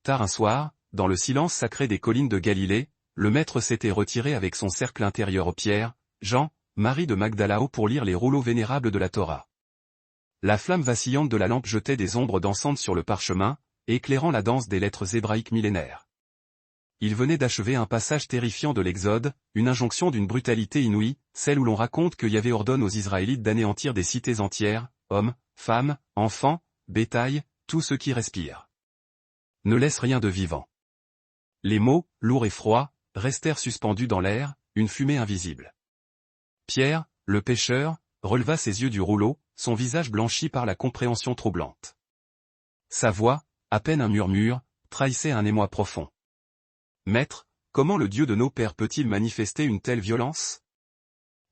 Tard un soir, dans le silence sacré des collines de Galilée, le maître s'était retiré avec son cercle intérieur aux Pierre, Jean, Marie de Magdala pour lire les rouleaux vénérables de la Torah. La flamme vacillante de la lampe jetait des ombres dansantes sur le parchemin, éclairant la danse des lettres hébraïques millénaires. Il venait d'achever un passage terrifiant de l'Exode, une injonction d'une brutalité inouïe, celle où l'on raconte que Yahvé ordonne aux Israélites d'anéantir des cités entières, hommes, femmes, enfants, bétail, tout ce qui respire. Ne laisse rien de vivant. Les mots, lourds et froids, restèrent suspendus dans l'air, une fumée invisible. Pierre, le pêcheur, releva ses yeux du rouleau, son visage blanchi par la compréhension troublante. Sa voix, à peine un murmure, trahissait un émoi profond. Maître, comment le Dieu de nos pères peut-il manifester une telle violence?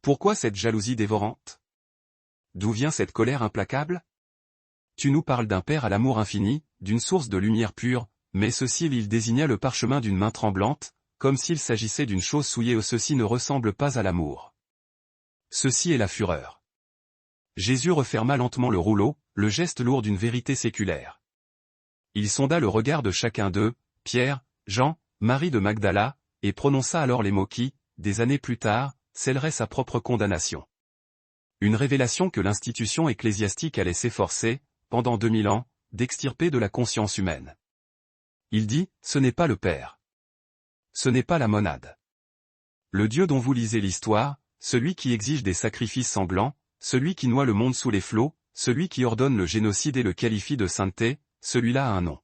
Pourquoi cette jalousie dévorante? D'où vient cette colère implacable? Tu nous parles d'un père à l'amour infini, d'une source de lumière pure, mais ceci il désigna le parchemin d'une main tremblante, comme s'il s'agissait d'une chose souillée. Ceci ne ressemble pas à l'amour. Ceci est la fureur. Jésus referma lentement le rouleau, le geste lourd d'une vérité séculaire. Il sonda le regard de chacun d'eux, Pierre, Jean, Marie de Magdala, et prononça alors les mots qui, des années plus tard, scelleraient sa propre condamnation. Une révélation que l'institution ecclésiastique allait s'efforcer, pendant 2000 ans, d'extirper de la conscience humaine. Il dit, ce n'est pas le Père. Ce n'est pas la monade. Le Dieu dont vous lisez l'histoire, celui qui exige des sacrifices sanglants, celui qui noie le monde sous les flots, celui qui ordonne le génocide et le qualifie de sainteté, celui-là a un nom.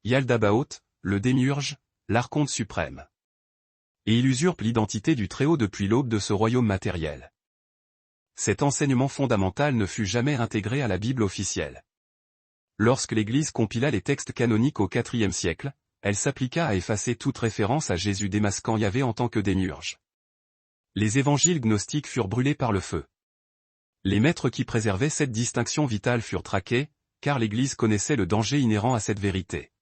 Yaldabaoth, le démiurge, l'archonte suprême. Et il usurpe l'identité du Très-Haut depuis l'aube de ce royaume matériel. Cet enseignement fondamental ne fut jamais intégré à la Bible officielle. Lorsque l'Église compila les textes canoniques au IVe siècle, elle s'appliqua à effacer toute référence à Jésus démasquant Yahvé en tant que démiurge. Les évangiles gnostiques furent brûlés par le feu. Les maîtres qui préservaient cette distinction vitale furent traqués, car l'Église connaissait le danger inhérent à cette vérité.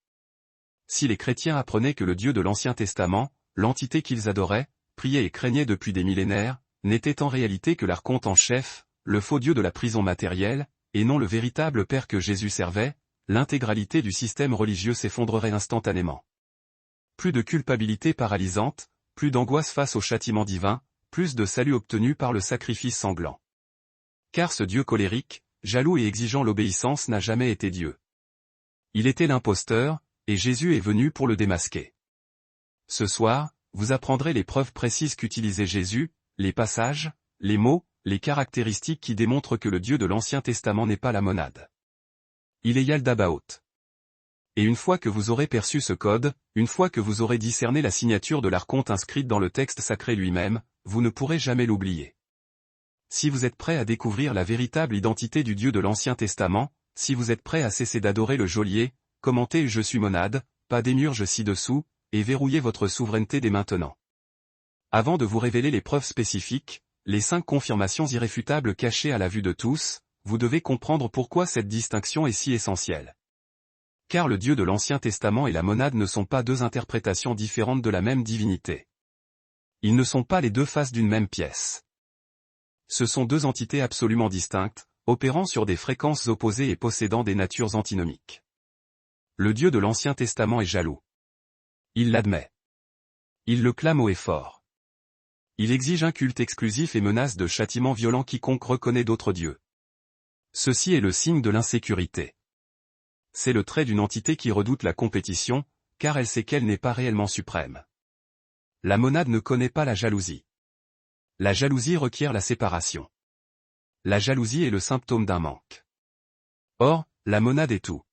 Si les chrétiens apprenaient que le Dieu de l'Ancien Testament, l'entité qu'ils adoraient, priaient et craignaient depuis des millénaires, n'était en réalité que l'archonte en chef, le faux Dieu de la prison matérielle, et non le véritable Père que Jésus servait, l'intégralité du système religieux s'effondrerait instantanément. Plus de culpabilité paralysante, plus d'angoisse face au châtiment divin, plus de salut obtenu par le sacrifice sanglant. Car ce Dieu colérique, jaloux et exigeant l'obéissance n'a jamais été Dieu. Il était l'imposteur, et Jésus est venu pour le démasquer. Ce soir, vous apprendrez les preuves précises qu'utilisait Jésus, les passages, les mots, les caractéristiques qui démontrent que le Dieu de l'Ancien Testament n'est pas la monade. Il est Yaldabaoth. Et une fois que vous aurez perçu ce code, une fois que vous aurez discerné la signature de l'archonte inscrite dans le texte sacré lui-même, vous ne pourrez jamais l'oublier. Si vous êtes prêt à découvrir la véritable identité du Dieu de l'Ancien Testament, si vous êtes prêt à cesser d'adorer le geôlier, commentez « Je suis monade », pas démiurge ci-dessous, et verrouillez votre souveraineté dès maintenant. Avant de vous révéler les preuves spécifiques, les 5 confirmations irréfutables cachées à la vue de tous, vous devez comprendre pourquoi cette distinction est si essentielle. Car le Dieu de l'Ancien Testament et la monade ne sont pas 2 interprétations différentes de la même divinité. Ils ne sont pas les 2 faces d'une même pièce. Ce sont 2 entités absolument distinctes, opérant sur des fréquences opposées et possédant des natures antinomiques. Le Dieu de l'Ancien Testament est jaloux. Il l'admet. Il le clame haut et fort. Il exige un culte exclusif et menace de châtiments violents quiconque reconnaît d'autres dieux. Ceci est le signe de l'insécurité. C'est le trait d'une entité qui redoute la compétition, car elle sait qu'elle n'est pas réellement suprême. La monade ne connaît pas la jalousie. La jalousie requiert la séparation. La jalousie est le symptôme d'un manque. Or, la monade est tout.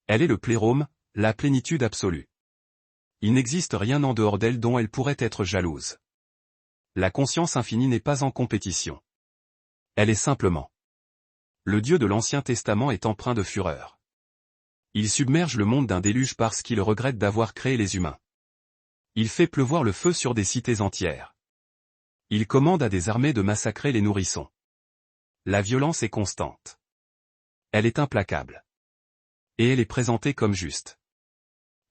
Elle est le plérôme, la plénitude absolue. Il n'existe rien en dehors d'elle dont elle pourrait être jalouse. La conscience infinie n'est pas en compétition. Elle est simplement. Le Dieu de l'Ancien Testament est empreint de fureur. Il submerge le monde d'un déluge parce qu'il regrette d'avoir créé les humains. Il fait pleuvoir le feu sur des cités entières. Il commande à des armées de massacrer les nourrissons. La violence est constante. Elle est implacable. Et elle est présentée comme juste.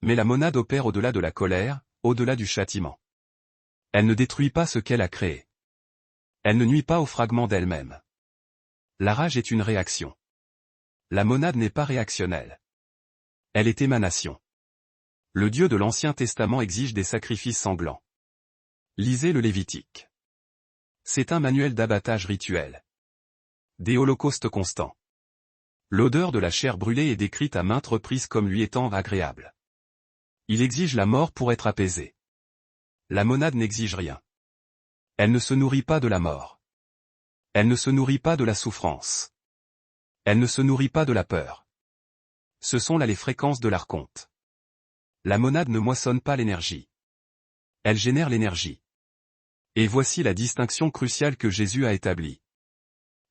Mais la monade opère au-delà de la colère, au-delà du châtiment. Elle ne détruit pas ce qu'elle a créé. Elle ne nuit pas aux fragments d'elle-même. La rage est une réaction. La monade n'est pas réactionnelle. Elle est émanation. Le Dieu de l'Ancien Testament exige des sacrifices sanglants. Lisez le Lévitique. C'est un manuel d'abattage rituel. Des holocaustes constants. L'odeur de la chair brûlée est décrite à maintes reprises comme lui étant agréable. Il exige la mort pour être apaisé. La monade n'exige rien. Elle ne se nourrit pas de la mort. Elle ne se nourrit pas de la souffrance. Elle ne se nourrit pas de la peur. Ce sont là les fréquences de l'archonte. La monade ne moissonne pas l'énergie. Elle génère l'énergie. Et voici la distinction cruciale que Jésus a établie.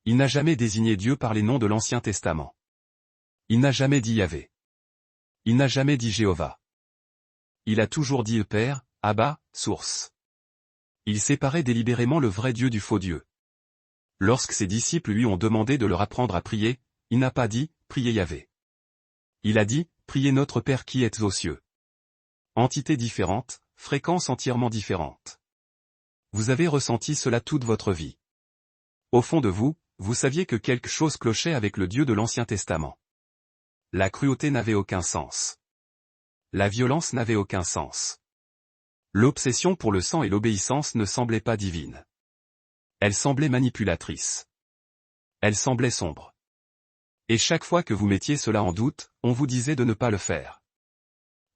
Il n'a jamais désigné Dieu par les noms de l'Ancien Testament. Il n'a jamais dit Yahvé. Il n'a jamais dit Jéhovah. Il a toujours dit le Père, Abba, Source. Il séparait délibérément le vrai Dieu du faux Dieu. Lorsque ses disciples lui ont demandé de leur apprendre à prier, il n'a pas dit « Priez Yahvé ». Il a dit « Priez notre Père qui êtes aux cieux ». Entité différente, fréquence entièrement différente. Vous avez ressenti cela toute votre vie. Au fond de vous, vous saviez que quelque chose clochait avec le Dieu de l'Ancien Testament. La cruauté n'avait aucun sens. La violence n'avait aucun sens. L'obsession pour le sang et l'obéissance ne semblaient pas divines. Elle semblait manipulatrice. Elle semblait sombre. Et chaque fois que vous mettiez cela en doute, on vous disait de ne pas le faire.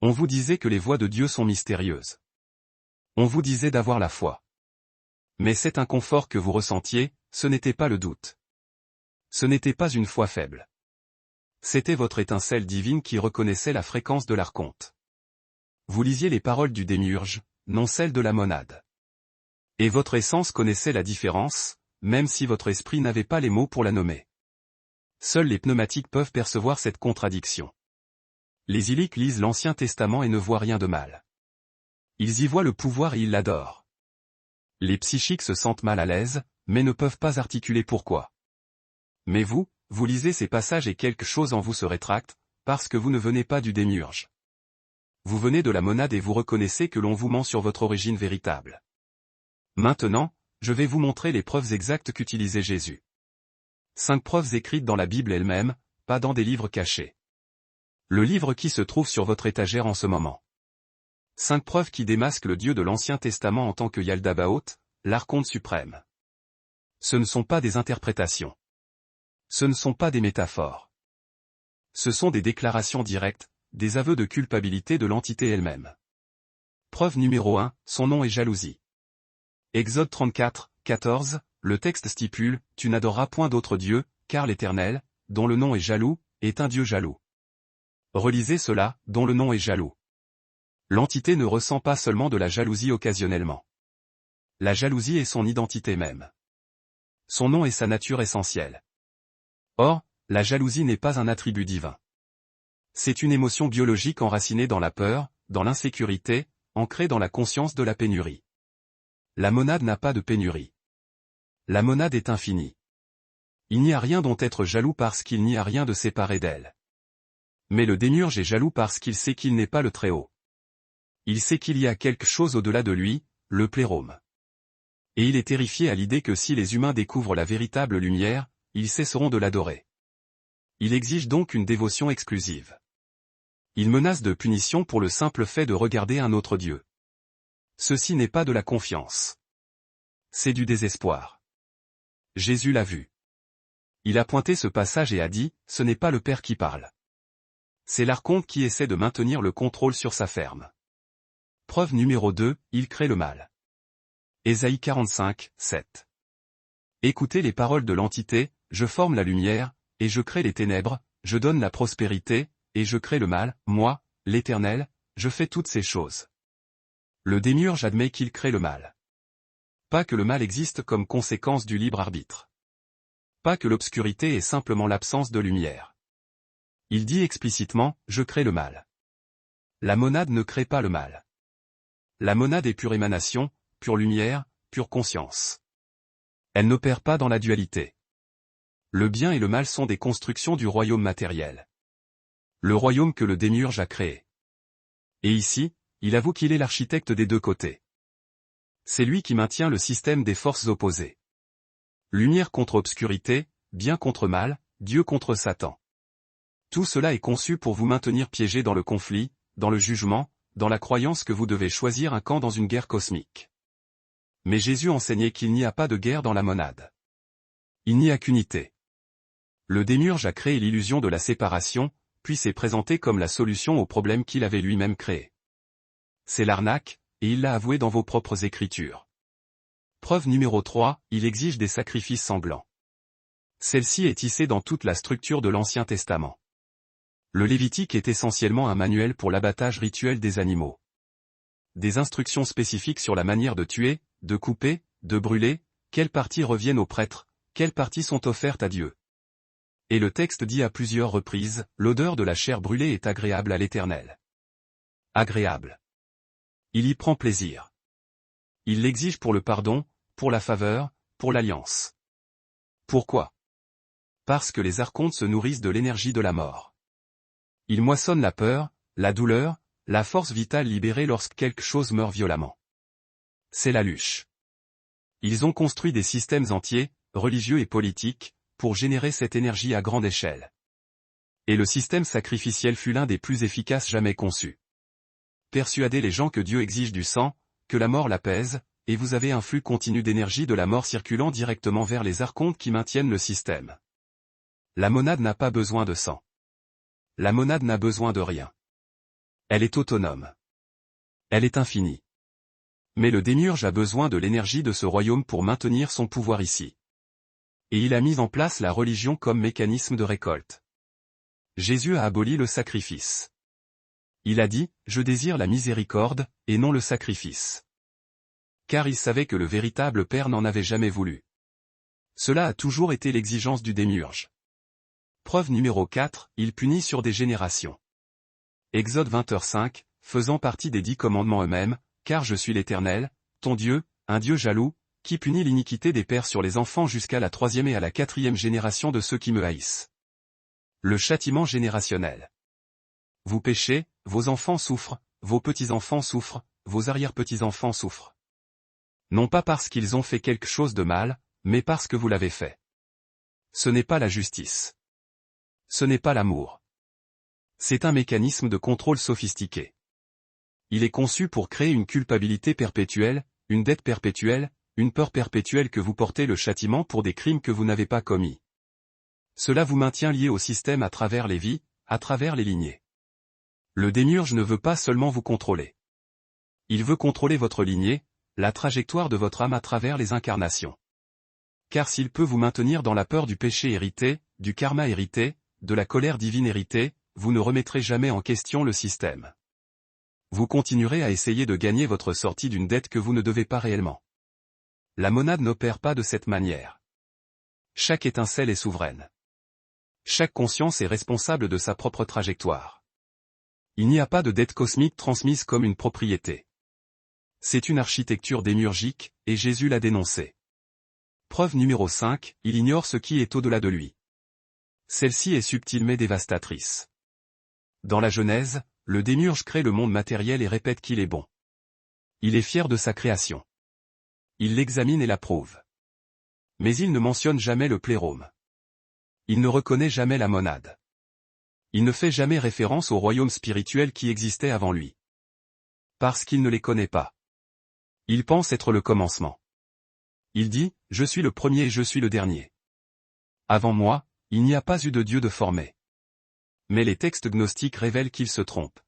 On vous disait que les voies de Dieu sont mystérieuses. On vous disait d'avoir la foi. Mais cet inconfort que vous ressentiez, ce n'était pas le doute. Ce n'était pas une foi faible. C'était votre étincelle divine qui reconnaissait la fréquence de l'archonte. Vous lisiez les paroles du démiurge, non celles de la monade. Et votre essence connaissait la différence, même si votre esprit n'avait pas les mots pour la nommer. Seuls les pneumatiques peuvent percevoir cette contradiction. Les illiques lisent l'Ancien Testament et ne voient rien de mal. Ils y voient le pouvoir et ils l'adorent. Les psychiques se sentent mal à l'aise, mais ne peuvent pas articuler pourquoi. Mais vous lisez ces passages et quelque chose en vous se rétracte, parce que vous ne venez pas du démiurge. Vous venez de la monade et vous reconnaissez que l'on vous ment sur votre origine véritable. Maintenant, je vais vous montrer les preuves exactes qu'utilisait Jésus. 5 preuves écrites dans la Bible elle-même, pas dans des livres cachés. Le livre qui se trouve sur votre étagère en ce moment. 5 preuves qui démasquent le Dieu de l'Ancien Testament en tant que Yaldabaoth, l'archonte suprême. Ce ne sont pas des interprétations. Ce ne sont pas des métaphores. Ce sont des déclarations directes, des aveux de culpabilité de l'entité elle-même. Preuve numéro 1, son nom est jalousie. Exode 34, 14, le texte stipule, « Tu n'adoreras point d'autre Dieu, car l'Éternel, dont le nom est jaloux, est un Dieu jaloux. » Relisez cela, dont le nom est jaloux. L'entité ne ressent pas seulement de la jalousie occasionnellement. La jalousie est son identité même. Son nom est sa nature essentielle. Or, la jalousie n'est pas un attribut divin. C'est une émotion biologique enracinée dans la peur, dans l'insécurité, ancrée dans la conscience de la pénurie. La monade n'a pas de pénurie. La monade est infinie. Il n'y a rien dont être jaloux parce qu'il n'y a rien de séparé d'elle. Mais le démiurge est jaloux parce qu'il sait qu'il n'est pas le Très-Haut. Il sait qu'il y a quelque chose au-delà de lui, le plérôme. Et il est terrifié à l'idée que si les humains découvrent la véritable lumière, ils cesseront de l'adorer. Il exige donc une dévotion exclusive. Il menace de punition pour le simple fait de regarder un autre Dieu. Ceci n'est pas de la confiance. C'est du désespoir. Jésus l'a vu. Il a pointé ce passage et a dit, « Ce n'est pas le Père qui parle. C'est l'archonte qui essaie de maintenir le contrôle sur sa ferme. » Preuve numéro 2, il crée le mal. Ésaïe 45, 7. Écoutez les paroles de l'entité, « Je forme la lumière, et je crée les ténèbres, je donne la prospérité, et je crée le mal, moi, l'Éternel, je fais toutes ces choses. » Le démiurge admet qu'il crée le mal. Pas que le mal existe comme conséquence du libre arbitre. Pas que l'obscurité est simplement l'absence de lumière. Il dit explicitement, « Je crée le mal. » La monade ne crée pas le mal. La monade est pure émanation, pure lumière, pure conscience. Elle n'opère pas dans la dualité. Le bien et le mal sont des constructions du royaume matériel. Le royaume que le démiurge a créé. Et ici, il avoue qu'il est l'architecte des deux côtés. C'est lui qui maintient le système des forces opposées. Lumière contre obscurité, bien contre mal, Dieu contre Satan. Tout cela est conçu pour vous maintenir piégé dans le conflit, dans le jugement, dans la croyance que vous devez choisir un camp dans une guerre cosmique. Mais Jésus enseignait qu'il n'y a pas de guerre dans la monade. Il n'y a qu'unité. Le démiurge a créé l'illusion de la séparation, puis s'est présenté comme la solution au problème qu'il avait lui-même créé. C'est l'arnaque, et il l'a avoué dans vos propres écritures. Preuve numéro 3, il exige des sacrifices sanglants. Celle-ci est tissée dans toute la structure de l'Ancien Testament. Le Lévitique est essentiellement un manuel pour l'abattage rituel des animaux. Des instructions spécifiques sur la manière de tuer, de couper, de brûler, quelles parties reviennent aux prêtres, quelles parties sont offertes à Dieu. Et le texte dit à plusieurs reprises, l'odeur de la chair brûlée est agréable à l'Éternel. Agréable. Il y prend plaisir. Il l'exige pour le pardon, pour la faveur, pour l'alliance. Pourquoi? Parce que les archontes se nourrissent de l'énergie de la mort. Ils moissonnent la peur, la douleur, la force vitale libérée lorsque quelque chose meurt violemment. C'est la luche. Ils ont construit des systèmes entiers, religieux et politiques, pour générer cette énergie à grande échelle. Et le système sacrificiel fut l'un des plus efficaces jamais conçus. Persuadez les gens que Dieu exige du sang, que la mort l'apaise, et vous avez un flux continu d'énergie de la mort circulant directement vers les archontes qui maintiennent le système. La monade n'a pas besoin de sang. La monade n'a besoin de rien. Elle est autonome. Elle est infinie. Mais le démiurge a besoin de l'énergie de ce royaume pour maintenir son pouvoir ici. Et il a mis en place la religion comme mécanisme de récolte. Jésus a aboli le sacrifice. Il a dit, « Je désire la miséricorde, et non le sacrifice. » Car il savait que le véritable Père n'en avait jamais voulu. Cela a toujours été l'exigence du démiurge. Preuve numéro 4, il punit sur des générations. Exode 20h5, faisant partie des 10 commandements eux-mêmes, « Car je suis l'Éternel, ton Dieu, un Dieu jaloux, qui punit l'iniquité des pères sur les enfants jusqu'à la 3e et à la 4e génération de ceux qui me haïssent. » Le châtiment générationnel. Vous péchez, vos enfants souffrent, vos petits-enfants souffrent, vos arrière-petits-enfants souffrent. Non pas parce qu'ils ont fait quelque chose de mal, mais parce que vous l'avez fait. Ce n'est pas la justice. Ce n'est pas l'amour. C'est un mécanisme de contrôle sophistiqué. Il est conçu pour créer une culpabilité perpétuelle, une dette perpétuelle, une peur perpétuelle que vous portez le châtiment pour des crimes que vous n'avez pas commis. Cela vous maintient lié au système à travers les vies, à travers les lignées. Le démiurge ne veut pas seulement vous contrôler. Il veut contrôler votre lignée, la trajectoire de votre âme à travers les incarnations. Car s'il peut vous maintenir dans la peur du péché hérité, du karma hérité, de la colère divine héritée, vous ne remettrez jamais en question le système. Vous continuerez à essayer de gagner votre sortie d'une dette que vous ne devez pas réellement. La monade n'opère pas de cette manière. Chaque étincelle est souveraine. Chaque conscience est responsable de sa propre trajectoire. Il n'y a pas de dette cosmique transmise comme une propriété. C'est une architecture démiurgique, et Jésus l'a dénoncé. Preuve numéro 5, il ignore ce qui est au-delà de lui. Celle-ci est subtile mais dévastatrice. Dans la Genèse, le démiurge crée le monde matériel et répète qu'il est bon. Il est fier de sa création. Il l'examine et l'approuve. Mais il ne mentionne jamais le plérôme. Il ne reconnaît jamais la monade. Il ne fait jamais référence au royaume spirituel qui existait avant lui. Parce qu'il ne les connaît pas. Il pense être le commencement. Il dit, « Je suis le premier et je suis le dernier. Avant moi, il n'y a pas eu de Dieu de formé. » Mais les textes gnostiques révèlent qu'il se trompe.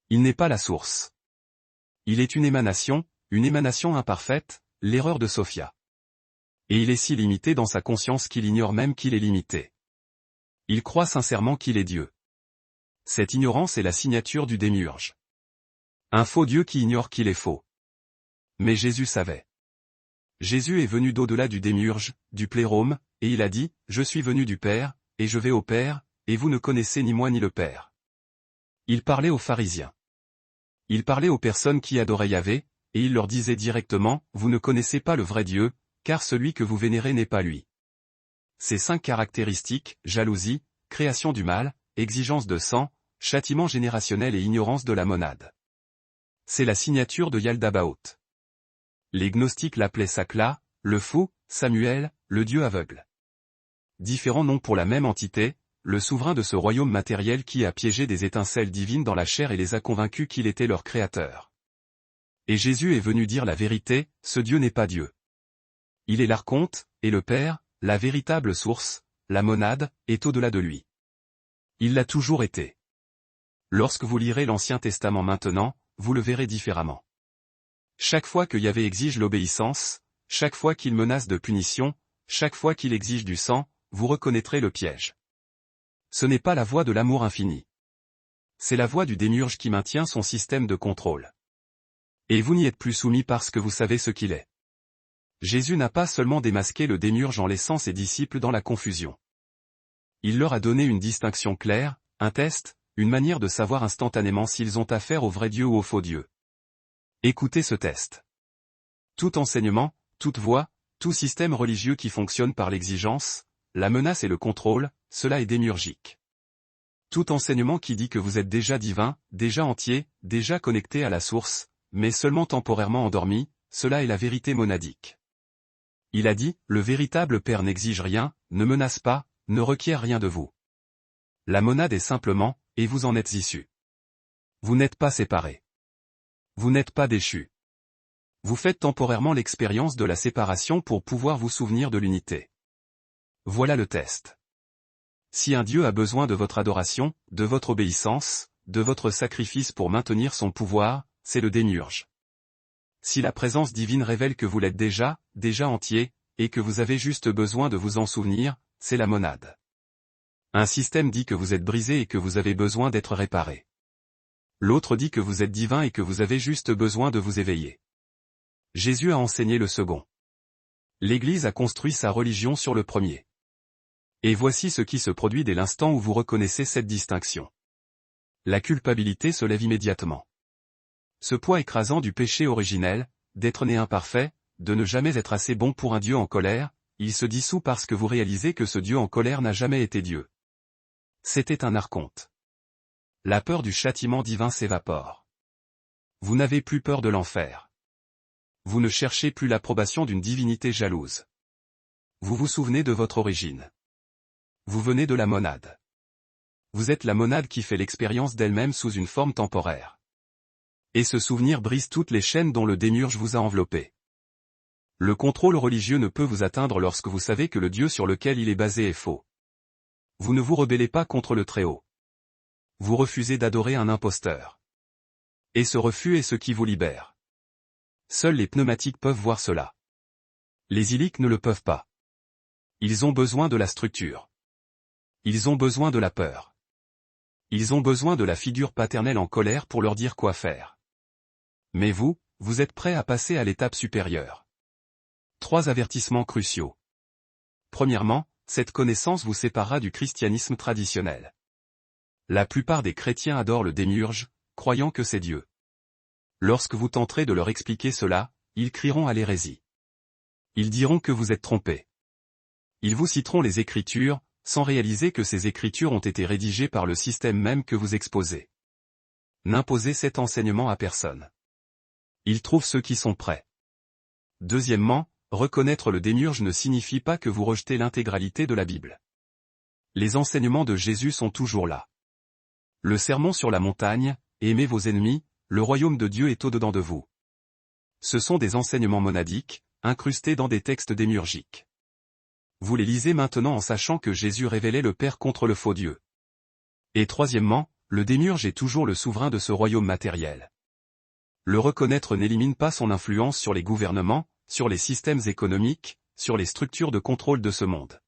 Il n'est pas la source. Il est une émanation imparfaite, l'erreur de Sophia. Et il est si limité dans sa conscience qu'il ignore même qu'il est limité. Il croit sincèrement qu'il est Dieu. Cette ignorance est la signature du démiurge. Un faux Dieu qui ignore qu'il est faux. Mais Jésus savait. Jésus est venu d'au-delà du démiurge, du plérôme, et il a dit, « Je suis venu du Père, et je vais au Père, et vous ne connaissez ni moi ni le Père. » Il parlait aux pharisiens. Il parlait aux personnes qui adoraient Yahvé, et il leur disait directement, « Vous ne connaissez pas le vrai Dieu, car celui que vous vénérez n'est pas lui. » Ces 5 caractéristiques, jalousie, création du mal, exigence de sang, châtiment générationnel et ignorance de la monade. C'est la signature de Yaldabaoth. Les gnostiques l'appelaient Sakla, le fou, Samuel, le dieu aveugle. Différents noms pour la même entité, le souverain de ce royaume matériel qui a piégé des étincelles divines dans la chair et les a convaincus qu'il était leur créateur. Et Jésus est venu dire la vérité, ce Dieu n'est pas Dieu. Il est l'archonte, et le Père, la véritable source, la monade, est au-delà de lui. Il l'a toujours été. Lorsque vous lirez l'Ancien Testament maintenant, vous le verrez différemment. Chaque fois que Yahvé exige l'obéissance, chaque fois qu'il menace de punition, chaque fois qu'il exige du sang, vous reconnaîtrez le piège. Ce n'est pas la voie de l'amour infini. C'est la voie du démiurge qui maintient son système de contrôle. Et vous n'y êtes plus soumis parce que vous savez ce qu'il est. Jésus n'a pas seulement démasqué le démiurge en laissant ses disciples dans la confusion. Il leur a donné une distinction claire, un test, une manière de savoir instantanément s'ils ont affaire au vrai Dieu ou au faux Dieu. Écoutez ce test. Tout enseignement, toute voie, tout système religieux qui fonctionne par l'exigence, la menace et le contrôle, cela est démiurgique. Tout enseignement qui dit que vous êtes déjà divin, déjà entier, déjà connecté à la source, mais seulement temporairement endormi, cela est la vérité monadique. Il a dit, le véritable Père n'exige rien, ne menace pas, ne requiert rien de vous. La monade est simplement, et vous en êtes issus. Vous n'êtes pas séparés. Vous n'êtes pas déchus. Vous faites temporairement l'expérience de la séparation pour pouvoir vous souvenir de l'unité. Voilà le test. Si un Dieu a besoin de votre adoration, de votre obéissance, de votre sacrifice pour maintenir son pouvoir, c'est le démiurge. Si la présence divine révèle que vous l'êtes déjà entier, et que vous avez juste besoin de vous en souvenir, c'est la monade. Un système dit que vous êtes brisé et que vous avez besoin d'être réparé. L'autre dit que vous êtes divin et que vous avez juste besoin de vous éveiller. Jésus a enseigné le second. L'Église a construit sa religion sur le premier. Et voici ce qui se produit dès l'instant où vous reconnaissez cette distinction. La culpabilité se lève immédiatement. Ce poids écrasant du péché originel, d'être né imparfait, de ne jamais être assez bon pour un Dieu en colère, il se dissout parce que vous réalisez que ce Dieu en colère n'a jamais été Dieu. C'était un archonte. La peur du châtiment divin s'évapore. Vous n'avez plus peur de l'enfer. Vous ne cherchez plus l'approbation d'une divinité jalouse. Vous vous souvenez de votre origine. Vous venez de la monade. Vous êtes la monade qui fait l'expérience d'elle-même sous une forme temporaire. Et ce souvenir brise toutes les chaînes dont le démiurge vous a enveloppé. Le contrôle religieux ne peut vous atteindre lorsque vous savez que le Dieu sur lequel il est basé est faux. Vous ne vous rebellez pas contre le Très-Haut. Vous refusez d'adorer un imposteur. Et ce refus est ce qui vous libère. Seuls les pneumatiques peuvent voir cela. Les illiques ne le peuvent pas. Ils ont besoin de la structure. Ils ont besoin de la peur. Ils ont besoin de la figure paternelle en colère pour leur dire quoi faire. Mais vous, vous êtes prêt à passer à l'étape supérieure. 3 avertissements cruciaux. Premièrement, cette connaissance vous séparera du christianisme traditionnel. La plupart des chrétiens adorent le démiurge, croyant que c'est Dieu. Lorsque vous tenterez de leur expliquer cela, ils crieront à l'hérésie. Ils diront que vous êtes trompés. Ils vous citeront les Écritures, sans réaliser que ces Écritures ont été rédigées par le système même que vous exposez. N'imposez cet enseignement à personne. Ils trouvent ceux qui sont prêts. Deuxièmement, reconnaître le démiurge ne signifie pas que vous rejetez l'intégralité de la Bible. Les enseignements de Jésus sont toujours là. Le sermon sur la montagne, aimez vos ennemis, le royaume de Dieu est au-dedans de vous. Ce sont des enseignements monadiques, incrustés dans des textes démiurgiques. Vous les lisez maintenant en sachant que Jésus révélait le Père contre le faux Dieu. Et troisièmement, le démiurge est toujours le souverain de ce royaume matériel. Le reconnaître n'élimine pas son influence sur les gouvernements, sur les systèmes économiques, sur les structures de contrôle de ce monde.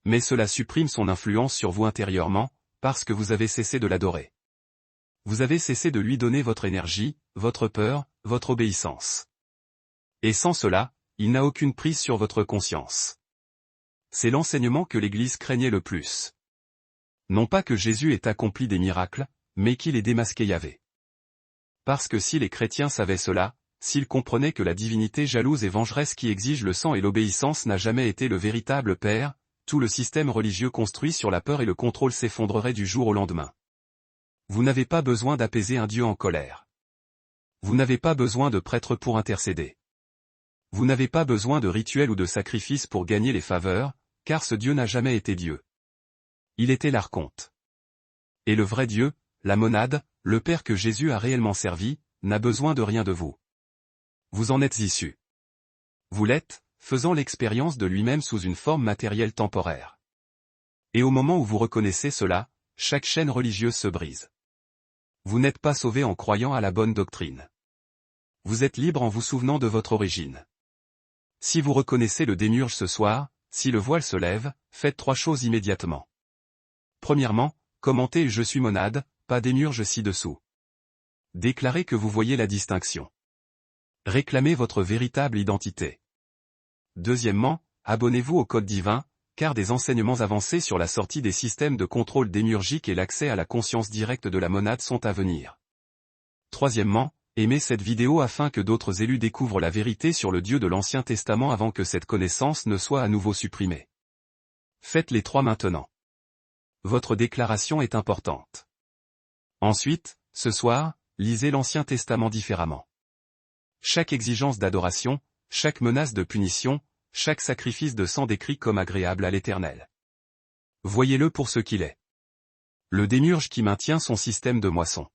Mais cela supprime son influence sur vous intérieurement, parce que vous avez cessé de l'adorer. Vous avez cessé de lui donner votre énergie, votre peur, votre obéissance. Et sans cela, il n'a aucune prise sur votre conscience. C'est l'enseignement que l'Église craignait le plus. Non pas que Jésus ait accompli des miracles, mais qu'il ait démasqué Yahvé. Parce que si les chrétiens savaient cela, s'ils comprenaient que la divinité jalouse et vengeresse qui exige le sang et l'obéissance n'a jamais été le véritable Père, tout le système religieux construit sur la peur et le contrôle s'effondrerait du jour au lendemain. Vous n'avez pas besoin d'apaiser un Dieu en colère. Vous n'avez pas besoin de prêtres pour intercéder. Vous n'avez pas besoin de rituels ou de sacrifices pour gagner les faveurs, car ce Dieu n'a jamais été Dieu. Il était l'archonte. Et le vrai Dieu, la monade, le Père que Jésus a réellement servi, n'a besoin de rien de vous. Vous en êtes issu. Vous l'êtes, faisant l'expérience de lui-même sous une forme matérielle temporaire. Et au moment où vous reconnaissez cela, chaque chaîne religieuse se brise. Vous n'êtes pas sauvé en croyant à la bonne doctrine. Vous êtes libre en vous souvenant de votre origine. Si vous reconnaissez le démiurge ce soir, si le voile se lève, faites 3 choses immédiatement. Premièrement, commentez « Je suis monade », pas démiurge ci-dessous. Déclarez que vous voyez la distinction. Réclamez votre véritable identité. Deuxièmement, abonnez-vous au Code divin, car des enseignements avancés sur la sortie des systèmes de contrôle démiurgique et l'accès à la conscience directe de la monade sont à venir. Troisièmement, aimez cette vidéo afin que d'autres élus découvrent la vérité sur le Dieu de l'Ancien Testament avant que cette connaissance ne soit à nouveau supprimée. Faites les 3 maintenant. Votre déclaration est importante. Ensuite, ce soir, lisez l'Ancien Testament différemment. Chaque exigence d'adoration, chaque menace de punition, chaque sacrifice de sang décrit comme agréable à l'Éternel. Voyez-le pour ce qu'il est. Le démiurge qui maintient son système de moisson.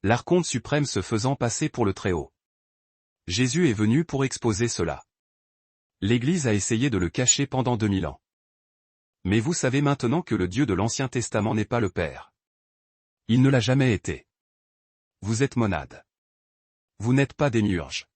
L'archonte suprême se faisant passer pour le Très-Haut. Jésus est venu pour exposer cela. L'Église a essayé de le cacher pendant 2000 ans. Mais vous savez maintenant que le Dieu de l'Ancien Testament n'est pas le Père. Il ne l'a jamais été. Vous êtes monade. Vous n'êtes pas démiurge.